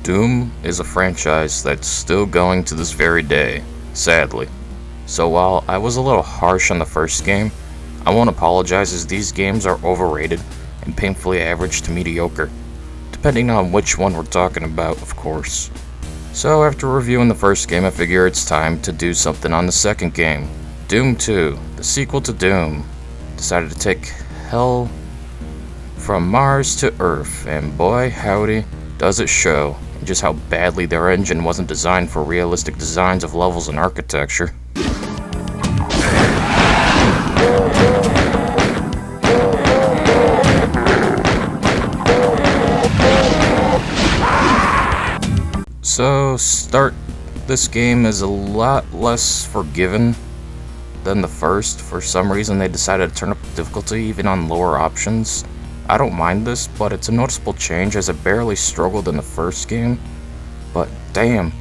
Doom is a franchise that's still going to this very day, sadly. So while I was a little harsh on the first game, I won't apologize as these games are overrated and painfully average to mediocre, depending on which one we're talking about, of course. So after reviewing the first game, I figure it's time to do something on the second game. Doom 2, the sequel to Doom, decided to take hell from Mars to Earth, and boy howdy does it show just how badly their engine wasn't designed for realistic designs of levels and architecture. So, this game is a lot less forgiving than the first. For some reason they decided to turn up the difficulty even on lower options. I don't mind this, but it's a noticeable change as I barely struggled in the first game. But damn,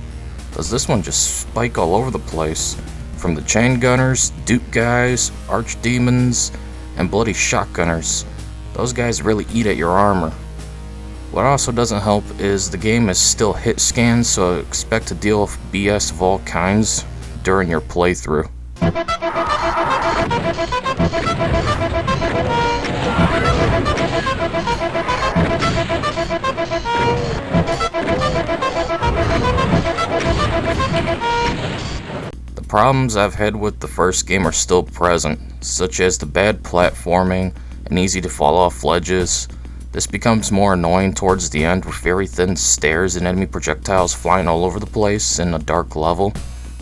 does this one just spike all over the place. From the chain gunners, dupe guys, archdemons, and bloody shotgunners. Those guys really eat at your armor. What also doesn't help is the game is still hit scanned, so expect to deal with BS of all kinds during your playthrough. The problems I've had with the first game are still present, such as the bad platforming and easy to fall off ledges. This becomes more annoying towards the end with very thin stairs and enemy projectiles flying all over the place in a dark level,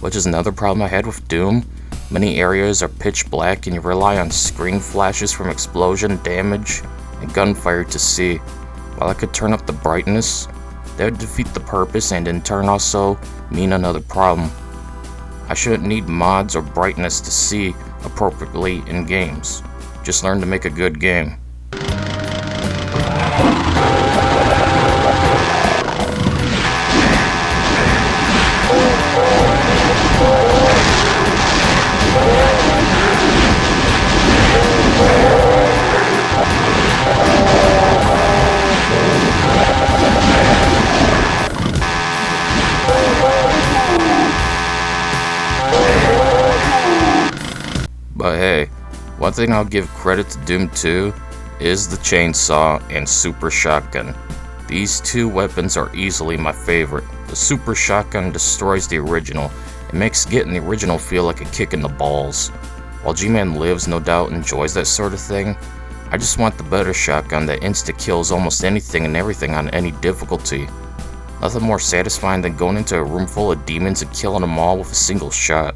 which is another problem I had with Doom. Many areas are pitch black and you rely on screen flashes from explosion, damage, and gunfire to see. While I could turn up the brightness, that would defeat the purpose and in turn also mean another problem. I shouldn't need mods or brightness to see appropriately in games. Just learn to make a good game. But hey, one thing I'll give credit to Doom 2 is the chainsaw and super shotgun. These two weapons are easily my favorite. The super shotgun destroys the original. It makes getting the original feel like a kick in the balls. While G-Man Lives no doubt enjoys that sort of thing, I just want the better shotgun that insta-kills almost anything and everything on any difficulty. Nothing more satisfying than going into a room full of demons and killing them all with a single shot.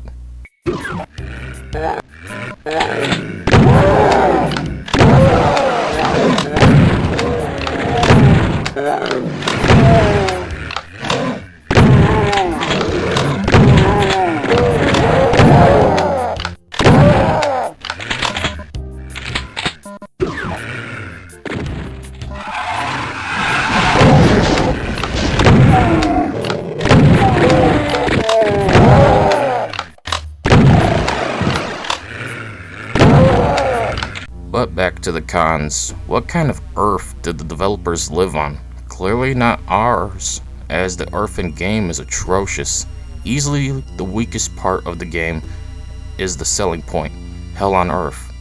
But back to the cons. What kind of Earth did the developers live on? Clearly not ours, as the Earth in game is atrocious. Easily the weakest part of the game is the selling point, Hell on Earth.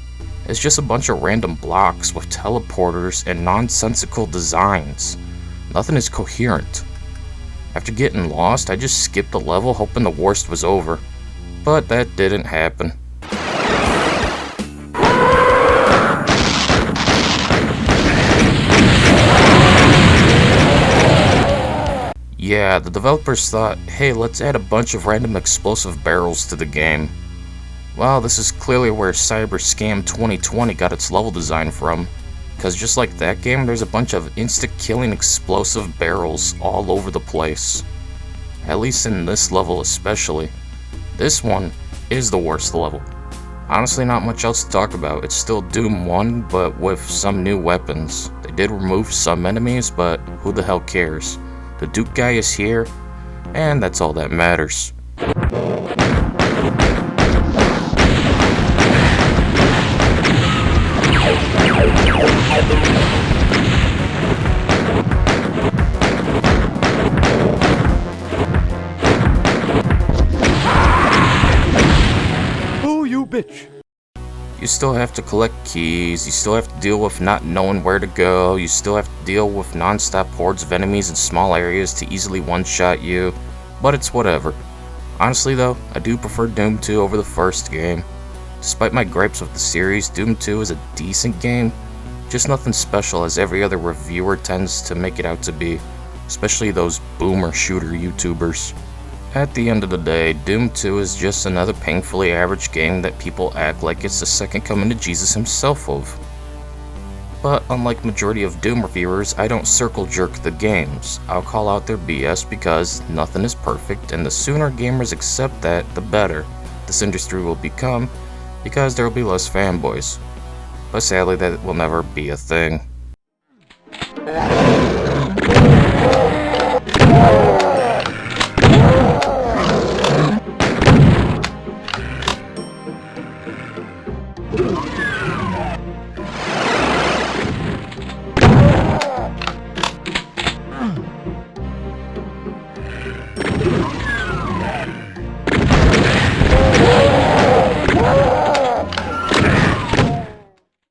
It's just a bunch of random blocks with teleporters and nonsensical designs. Nothing is coherent. After getting lost, I just skipped the level hoping the worst was over. But that didn't happen. Yeah, the developers thought, hey, let's add a bunch of random explosive barrels to the game. Well, this is clearly where Cyber Scam 2020 got its level design from, because just like that game, there's a bunch of insta-killing explosive barrels all over the place. At least in this level especially. This one is the worst level. Honestly, not much else to talk about. It's still Doom 1, but with some new weapons. They did remove some enemies, but who the hell cares? The Duke guy is here, and that's all that matters. You still have to collect keys, you still have to deal with not knowing where to go, you still have to deal with non-stop hordes of enemies in small areas to easily one-shot you, but it's whatever. Honestly though, I do prefer Doom 2 over the first game. Despite my gripes with the series, Doom 2 is a decent game, just nothing special as every other reviewer tends to make it out to be, especially those boomer shooter YouTubers. At the end of the day, Doom 2 is just another painfully average game that people act like it's the second coming to Jesus himself of. But unlike majority of Doom reviewers, I don't circle jerk the games. I'll call out their BS because nothing is perfect, and the sooner gamers accept that, the better this industry will become, because there will be less fanboys. But sadly, that will never be a thing.